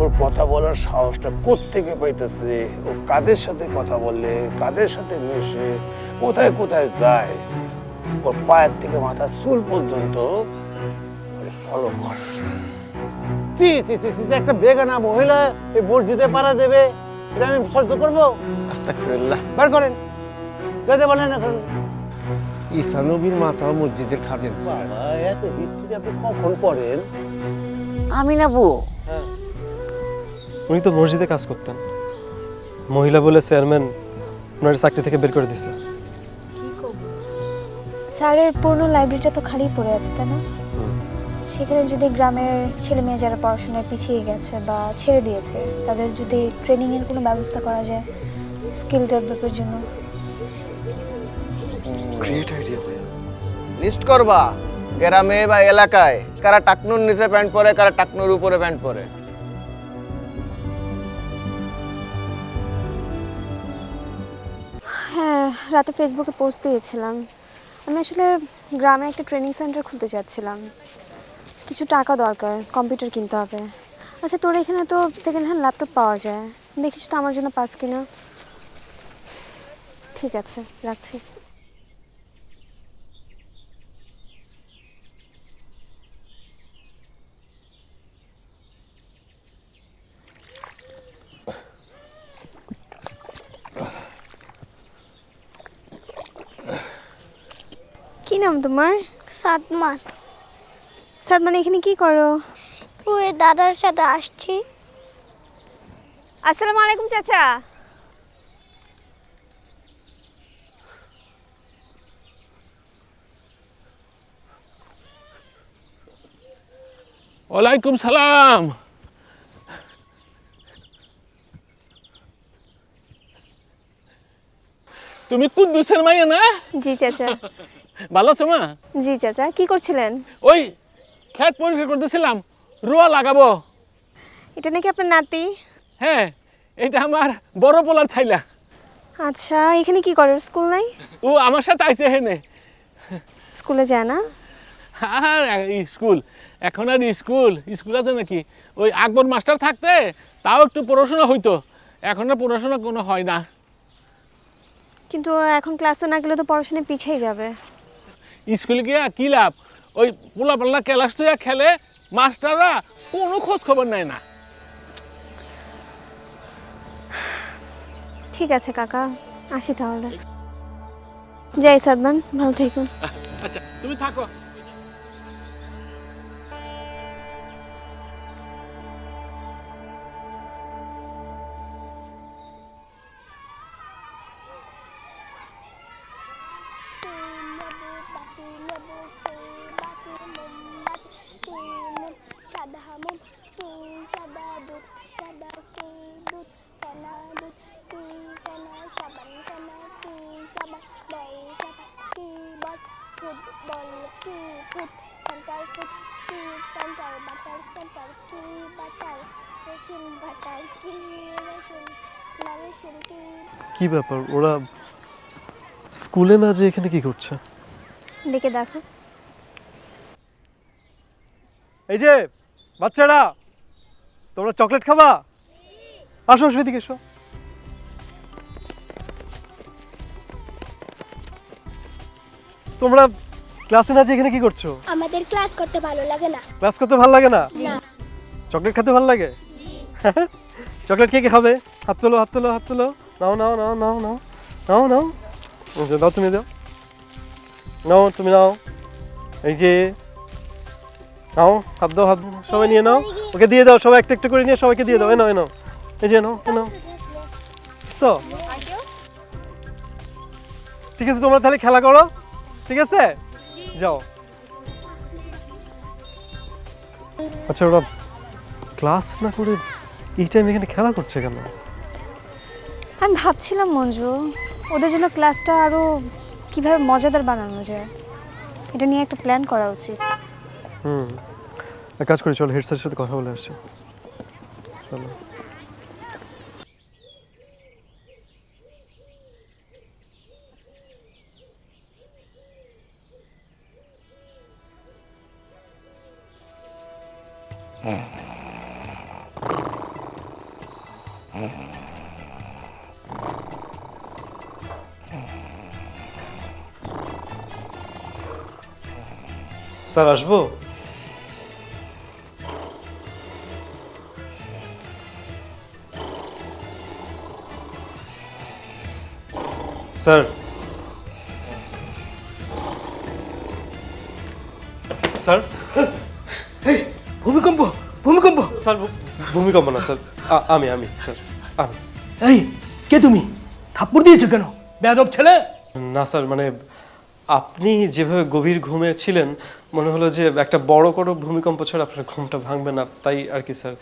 ওর কথা বলার সাহসটা কোত্থেকে পাইতেছে, ও কাদের সাথে কথা বলে, কাদের সাথে মেশে, কোথায় কোথায় যায়, ওর পায়ের থেকে মাথার চুল পর্যন্ত ফলো কর। সি সি সি সি একটা বেগানা মহিলা এই মসজিদে পাড়া দেবে, এটা আমি সহ্য করবো? আস্তাগফিরুল্লাহ। বের করেন, যেতে বলেন এখন। ঈসানবীর মাথা মসজিদের খাটে। বাবা, এত হিস্ট্রি আপনি কখন পড়েন? আমি না বউ। উনি তো মসজিদে কাজ করতেন, মহিলা বলে চেয়ারম্যান ওনার চাকরি থেকে বের করে দিয়েছে। স্যারের পুরনো লাইব্রেরিটা তো খালি পড়ে আছে, তাই না? সেখানে যদি গ্রামের ছেলে মেয়ে যারা পড়াশোনায় পিছিয়ে গেছে বা ছেড়ে দিয়েছে, তাদের যদি ট্রেনিংয়ের কোনো ব্যবস্থা করা যায় স্কিল ডেভেলপের জন্য। গ্রেট আইডিয়া ভাই। লিস্ট করবা গ্রামে বা এলাকায় কারা টাকনুর নিচে প্যান্ট পরে, কারা টাকনুর উপরে প্যান্ট পরে। হ্যাঁ, রাতে ফেসবুকে পোস্ট দিয়েছিলাম। আমি আসলে গ্রামে একটা ট্রেনিং সেন্টার খুলতে চাচ্ছিলাম। কিছু টাকা দরকার, কম্পিউটার কিনতে হবে। আচ্ছা, তোর এখানে তো সেকেন্ড হ্যান্ড ল্যাপটপ পাওয়া যায়, দেখিস তো আমার জন্য পাস কিনা। ঠিক আছে, রাখছি। কি নাম তোমার? সাদমান। সাদমান, এখানে কি করো? ওই দাদার সাথে আসছি। আসসালামু আলাইকুম চাচা। ওয়ালাইকুম সালাম। তুমি কুদ্দুসের মাইয়া না? জি চাচা। ভালো আছো মা? জি চাচা, কি করছিলেন? ওই ক্ষেত পরিষ্কার করতেছিলাম, রোয়া লাগাবো। এটা নাকি আপনার নাতি? হ্যাঁ, এটা আমার বড় পোলার ছাইলা। আচ্ছা, এখানে কি করে? স্কুল নাই? ও আমার সাথে আইছে হেনে। স্কুলে যায় না? আর স্কুল এখন আর স্কুল আছে নাকি? ওই আকবর মাস্টার থাকতে তাও একটু পড়াশোনা হইতো, এখন আর পড়াশোনা কোনো হয় না। কিন্তু এখন ক্লাসে না গেলে তো পড়াশোনায় পিছিয়ে যাবে। স্কুলে গিয়া কী লাভ? ওই পোলা পাল্লা ক্লাস তো খেলে, মাস্টাররা কোনো খোঁজ খবর নেয় না। ঠিক আছে কাকা, আসি তাহলে। যাই সাদমান, ভালো থেকো। আচ্ছা তুমি থাকো। কি ব্যাপার, ওরা স্কুলে না যে এখানে কি করছে? ডেকে দেখো। এই যে বাচ্চারা, তোমরা চকলেট খাবা? আসো আসো, এদিকে এসো। তোমরা ক্লাসে না যে এখানে কি করছো? আমাদের ক্লাস করতে ভালো লাগে না। ক্লাস করতে ভালো লাগে না? না। চকলেট খেতে ভালো লাগে? চকলেট কে কে খাবে? হাত তোলো, হাত তোলো, হাত তোলো। নাও নাও নাও নাও নাও নাও নাও। দাও, তুমি দাও। নাও, তুমি নাও। এই যে নাও, হাত দাও, হাত দাও। সবাই নিয়ে নাও, ওকে দিয়ে দাও। সবাই একটা একটা করে নিয়ে সবাইকে দিয়ে দাও। এ নাও, এ নাও, এই যে নাও, এ নাও। ঠিক আছে, তোমরা তাহলে খেলা করো, ঠিক আছে? যাও। আচ্ছা, ওরা ক্লাস না করে এই টাইম এখানে খেলা করছে কেন? আমি ভাবছিলাম মঞ্জু, ওদের জন্য ক্লাসটা আরো কিভাবে মজাদার বানানো যায়, এটা নিয়ে একটা প্ল্যান করা উচিত। এক কাজ করি, চলো হেড স্যারের সাথে কথা বলে আসছি। চলো। স্যার আসবো? স্যার স্যার ভূমিকম্প ভূমিকম্প স্যার ভূমিকম্প না স্যার, আমি স্যার আমি। এই কে তুমি? থাপ্পড় দিয়েছো কেন, বেয়াদব ছেলে? না স্যার, মানে আপনি যেভাবে গভীর ঘুমে ছিলেন মনে হলো যে একটা বড় কোনো ভূমিকম্প ছাড়া আপনার ঘুমটা ভাঙবে না, তাই আর কি স্যার।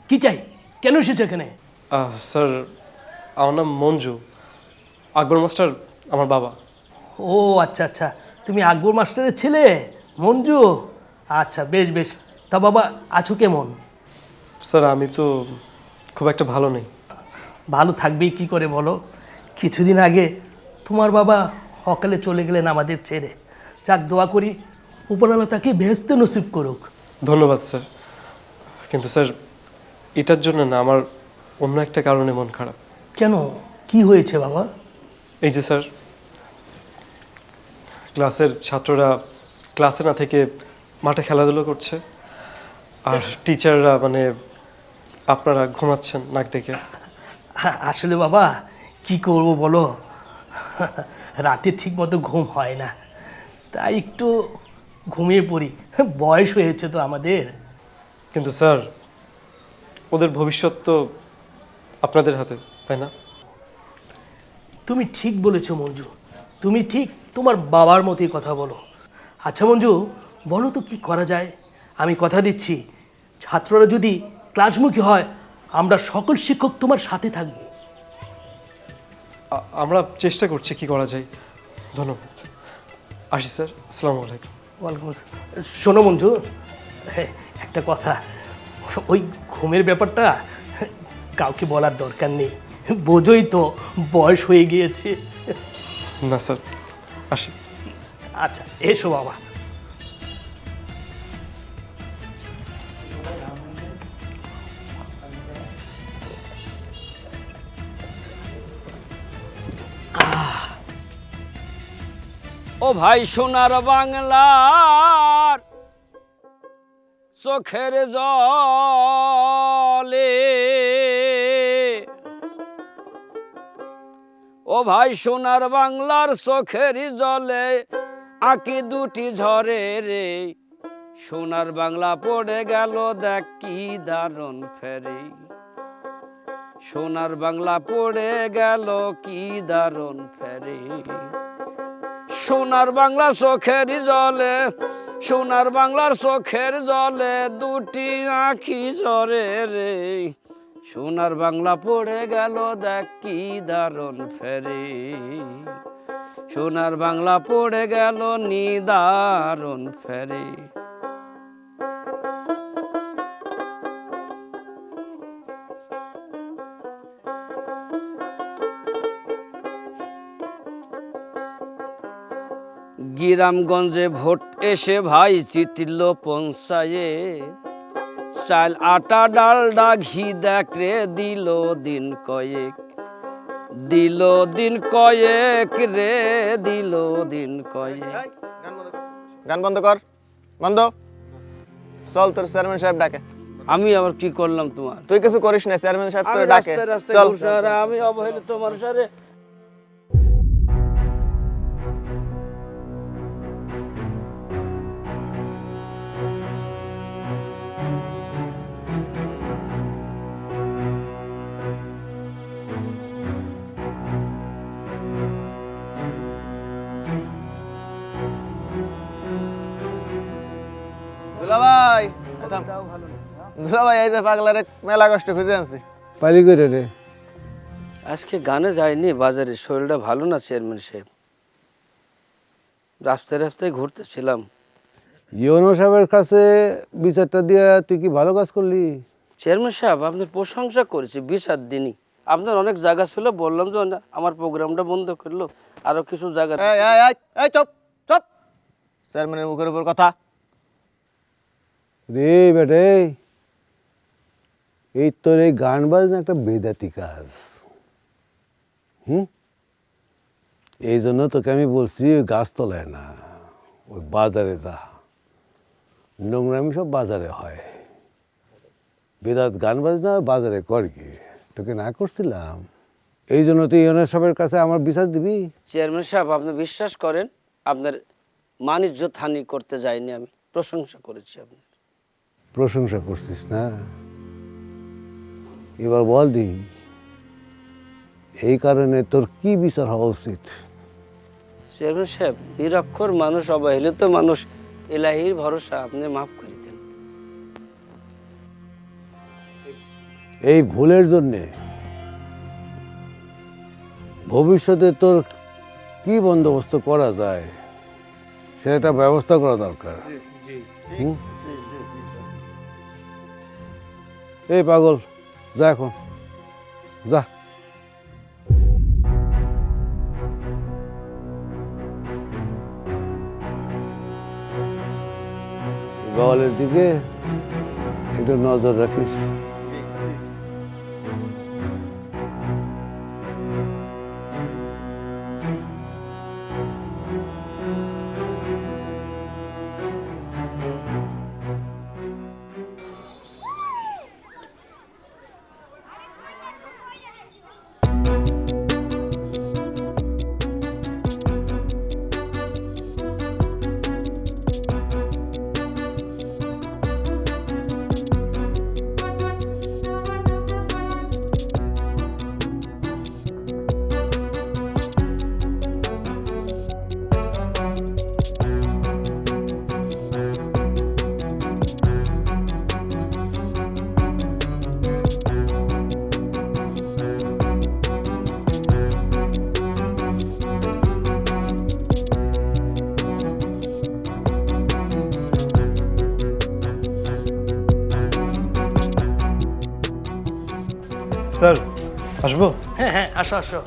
কি চাই, কেন এসেছো এখানে? স্যার আমার নাম মঞ্জু, আকবর মাস্টার আমার বাবা। ও আচ্ছা আচ্ছা, তুমি আকবর মাস্টারের ছেলে মঞ্জু। আচ্ছা বেশ বেশ, তা বাবা আছো কেমন? স্যার আমি তো খুব একটা ভালো নেই। ভালো থাকবেই কি করে বলো, কিছুদিন আগে তোমার বাবা সকালে চলে গেলেন আমাদের ছেড়ে। যাক, দোয়া করি উপরওয়ালা তাকে বেহেশতে নসিব করুক। ধন্যবাদ স্যার, কিন্তু স্যার এটার জন্য না, আমার অন্য একটা কারণে মন খারাপ। কেন, কি হয়েছে বাবা? এই যে স্যার, ক্লাসের ছাত্ররা ক্লাসে না থেকে মাঠে খেলাধুলো করছে, আর টিচাররা মানে আপনারা ঘুমাচ্ছেন নাক ডেকে। আসলে বাবা কি করব বলো, রাতে ঠিক মতো ঘুম হয় না, তাই একটু ঘুমিয়ে পড়ি। বয়স হয়েছে তো আমাদের। কিন্তু স্যার ওদের ভবিষ্যৎ তো আপনাদের হাতে, তাই না? তুমি ঠিক বলেছো মঞ্জু, তুমি ঠিক তোমার বাবার মতোই কথা বলো। আচ্ছা মঞ্জু, বলো তো কি করা যায়? আমি কথা দিচ্ছি, ছাত্ররা যদি ক্লাসমুখী হয় আমরা সকল শিক্ষক তোমার সাথে থাকবো। আমরা চেষ্টা করছি কি করা যায়। ধন্যবাদ, আসি স্যার, আসসালামু আলাইকুম। ওয়ালাইকুম আসসালাম। শোনো মঞ্জু, একটা কথা, ওই ঘুমের ব্যাপারটা কাউকে বলার দরকার নেই, বোঝোই তো বয়স হয়ে গিয়েছে। না স্যার, আসি। আচ্ছা এসো বাবা। ও ভাই সোনার বাংলার চোখের জলে, ও ভাই সোনার বাংলার চোখের জলে আঁকি দুটি ঝরে রে, সোনার বাংলা পড়ে গেল দেখ কি দারুণ ফেরে, সোনার বাংলা পড়ে গেল কি দারুণ ফেরে। সোনার বাংলা চোখের জলে, সোনার বাংলার চোখের জলে দুটি আঁখি ঝরে রে, সোনার বাংলা পড়ে গেল দেখ কি দারুণ ফেরে, সোনার বাংলা পড়ে গেল নিদারুণ ফেরে। গ্রামগঞ্জে ভোট এসে ভাই জিতল পঞ্চায়ে, চাল আটা ডালডা ঘি দেখ রে দিল দিন কয়েক, দিল দিন কয়েক রে, দিল দিন কয়েক। গান বন্ধ কর, বন্ধ। চল তোর চেয়ারম্যান সাহেব ডাকে। আমি আবার কি করলাম তোমার? তুই কিছু করিস না, চেয়ারম্যান সাহেব তোরে আমি ডাকে। রাস্তায় রাস্তায় চল। ঘুরছি, আর আমি অবহেলিত মানুষের। দুলাভাই, দুলাভাই এই যে পাগলারে মেলা কষ্ট খুঁজে আনছি। পালি করে রে। আজকে গানে যায়নি বাজারে, শরীরটা ভালো না চেয়ারম্যান সাহেব, রাস্তায় রাস্তায় ঘুরতেছিলাম। ইউনো সাহেবের কাছে বিচারটা দিয়ে তুই কি ভালো কাজ করলি? চেয়ারম্যান সাহেব আপনার প্রশংসা করেছি 20 দিনই, আপনার অনেক জায়গা ছিল, বললাম যে না, আমার প্রোগ্রামটা বন্ধ করলো, আরো কিছু জায়গা। এই এই এই এই চুপ চুপ, চেয়ারম্যানের মুখের উপর কথা। রে বেটে, এই তোর এই গান বাজনা একটা বেদাতি কাজ। এই জন্য তোকে আমি বলছি ওই গাছতলায় না, ওই বাজারে যা, নোংরামি সব বাজারে হয়। বেদাত গান বাজনা বাজারে কর কি, তোকে না করছিলাম? এই জন্য তুই ইউনিয়ন সাহেবের কাছে আমার বিচার দিবি? চেয়ারম্যান সাহেব, আপনি বিশ্বাস করেন, আপনার মান ইজ্জত হানি করতে যাইনি, আমি প্রশংসা করেছি আপনার। প্রশংসা করছিস না? এবার বল দি, এই কারণে তোর কি বিচার হওয়া উচিত? চেয়ারম্যান সাহেব, নিরক্ষর মানুষ, অবহেলিত মানুষ, এলাহির ভরসা, আপনি মাফ করে দেন। এই ভুলের জন্যে ভবিষ্যতে তোর কি বন্দোবস্ত করা যায় সেটা ব্যবস্থা করা দরকার। হুম? এই পাগল, যা এখন, যা। বলের দিকে একটু নজর রাখিস। স্যার আসবো? হ্যাঁ হ্যাঁ, আসো আসো।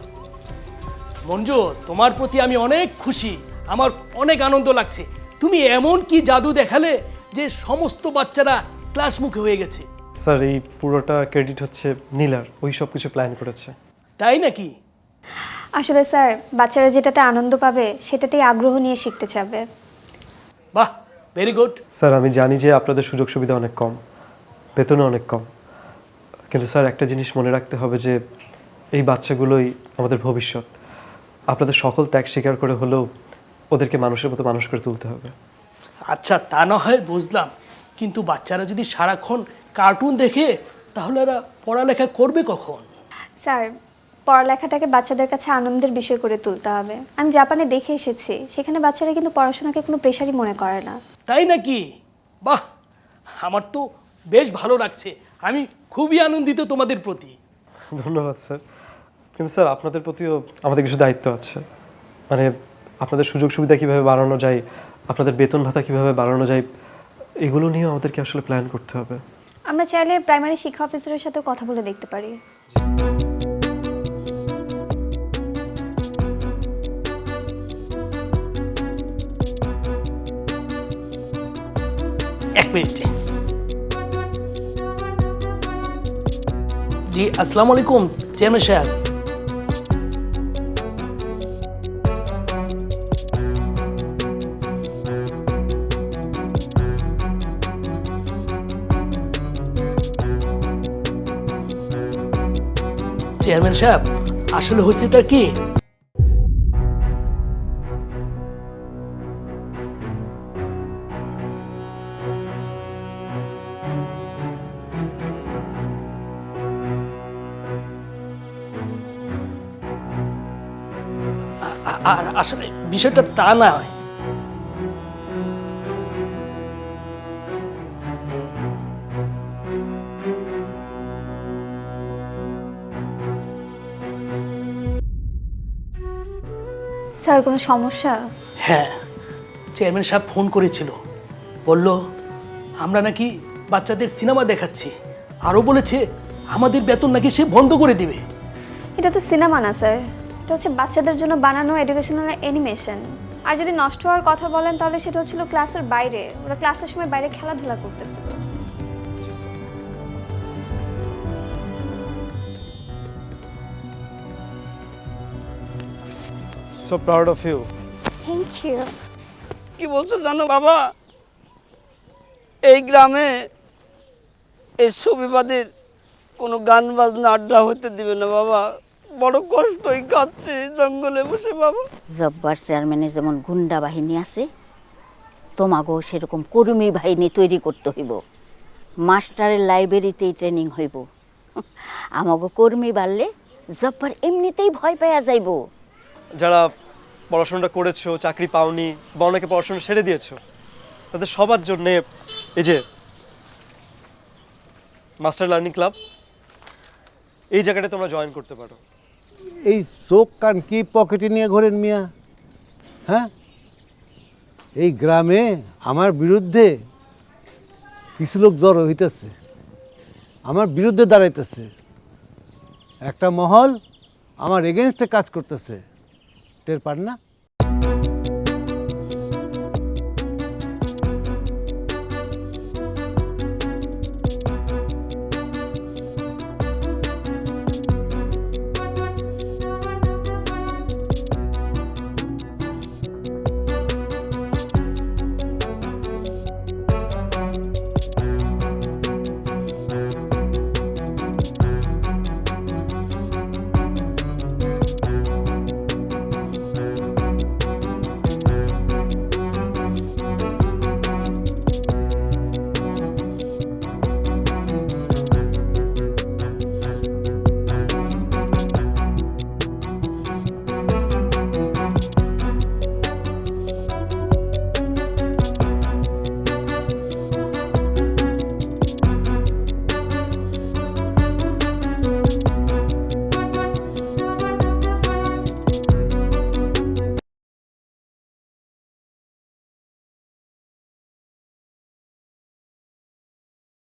মঞ্জু, তোমার প্রতি আমি অনেক খুশি, আমার অনেক আনন্দ লাগছে। তুমি এমন কি জাদু দেখালে যে সমস্ত বাচ্চারা ক্লাসমুখী হয়ে গেছে। স্যার এই পুরোটা ক্রেডিট হচ্ছে নীলার, ওই সব কিছু প্ল্যান করেছে। তাই নাকি? আসলে স্যার, বাচ্চারা যেটাতে আনন্দ পাবে সেটাতেই আগ্রহ নিয়ে শিখতে চাবে। বাহ, ভেরি গুড। স্যার আমি জানি যে আপনাদের সুযোগ সুবিধা অনেক কম, বেতনও অনেক কম, কিন্তু স্যার একটা জিনিস মনে রাখতে হবে যে এই বাচ্চাগুলোই আমাদের ভবিষ্যৎ। আপনাদের সকল ত্যাগ স্বীকার করে হলেও ওদেরকে মানুষের মতো মানুষ করে তুলতে হবে। আচ্ছা, তা না হয় বুঝলাম, কিন্তু বাচ্চারা যদি সারাক্ষণ কার্টুন দেখে তাহলে এরা পড়ালেখা করবে কখন? স্যার, পড়ালেখাটাকে বাচ্চাদের কাছে আনন্দের বিষয় করে তুলতে হবে। আমি জাপানে দেখে এসেছি, সেখানে বাচ্চারা কিন্তু পড়াশোনাকে কোনো প্রেশারই মনে করে না। তাই নাকি? বাহ, আমার তো বেশ ভালো লাগছে। আমি খুবই আনন্দিত তোমাদের প্রতি। ধন্যবাদ স্যার, কিন্তু স্যার আপনাদের প্রতিও আমাদের কিছু দায়িত্ব আছে। মানে আপনাদের সুযোগ সুবিধা কীভাবে বাড়ানো যায়, আপনাদের বেতন ভাতা কীভাবে বাড়ানো যায়, এগুলো নিয়েও আমাদেরকে আসলে প্ল্যান করতে হবে। আমরা চাইলে প্রাইমারি শিক্ষা অফিসারের সাথেও কথা বলে দেখতে পারি। এক মিনিট। জি, আসসালামু আলাইকুম চেয়ারম্যান সাহেব। চেয়ারম্যান সাহেব, আসলে হয়েছেটা কি, আসলে বিষয়টা তা না হয়। স্যার, কোনো সমস্যা? হ্যাঁ, চেয়ারম্যান সাহেব ফোন করেছিল, বলল আমরা নাকি বাচ্চাদের সিনেমা দেখাচ্ছি, আরও বলেছে আমাদের বেতন নাকি সে বন্ধ করে দিবে। এটা তো সিনেমা না স্যার, এটা হচ্ছে বাচ্চাদের জন্য বানানো এডুকেশনাল অ্যানিমেশন। আর যদি নষ্ট হওয়ার কথা বলেন তাহলে সেটা হচ্ছিল ক্লাসের বাইরে, ওরা ক্লাসের সময় বাইরে খেলাধুলা করতেছিল। So proud of you. Thank you. কি বলছো জানো বাবা, এই গ্রামে এই সুবিবাদের কোনো গান বাজনা আড্ডা হতে দিবে না বাবা। বড় কষ্টই কাটছে জঙ্গলে বসে বাবা। জব্বার চেয়ারম্যানে যেমন গুন্ডা বাহিনী আছে, তোমাকেও সেরকম কর্মী বাহিনী তৈরি করতে হইব। মাস্টারের লাইব্রেরিতেই ট্রেনিং হইব। আমাকে কর্মী বাড়লে জব্বার এমনিতেই ভয় পাইয়া যাইব। যারা পড়াশোনাটা করেছো, চাকরি পাওনি বা অনেকে পড়াশোনা ছেড়ে দিয়েছো, তাদের সবার জন্যে এই যে মাস্টার লার্নিং ক্লাব, এই জায়গাটা তোমরা জয়েন করতে পারো। এই চোখ কান কি পকেটে নিয়ে ঘোরেন মিয়া? হ্যাঁ, এই গ্রামে আমার বিরুদ্ধে কিছু লোক জড়ো হইতেছে, আমার বিরুদ্ধে দাঁড়াইতেছে। একটা মহল আমার এগেনস্টে কাজ করতেছে, টের পান না?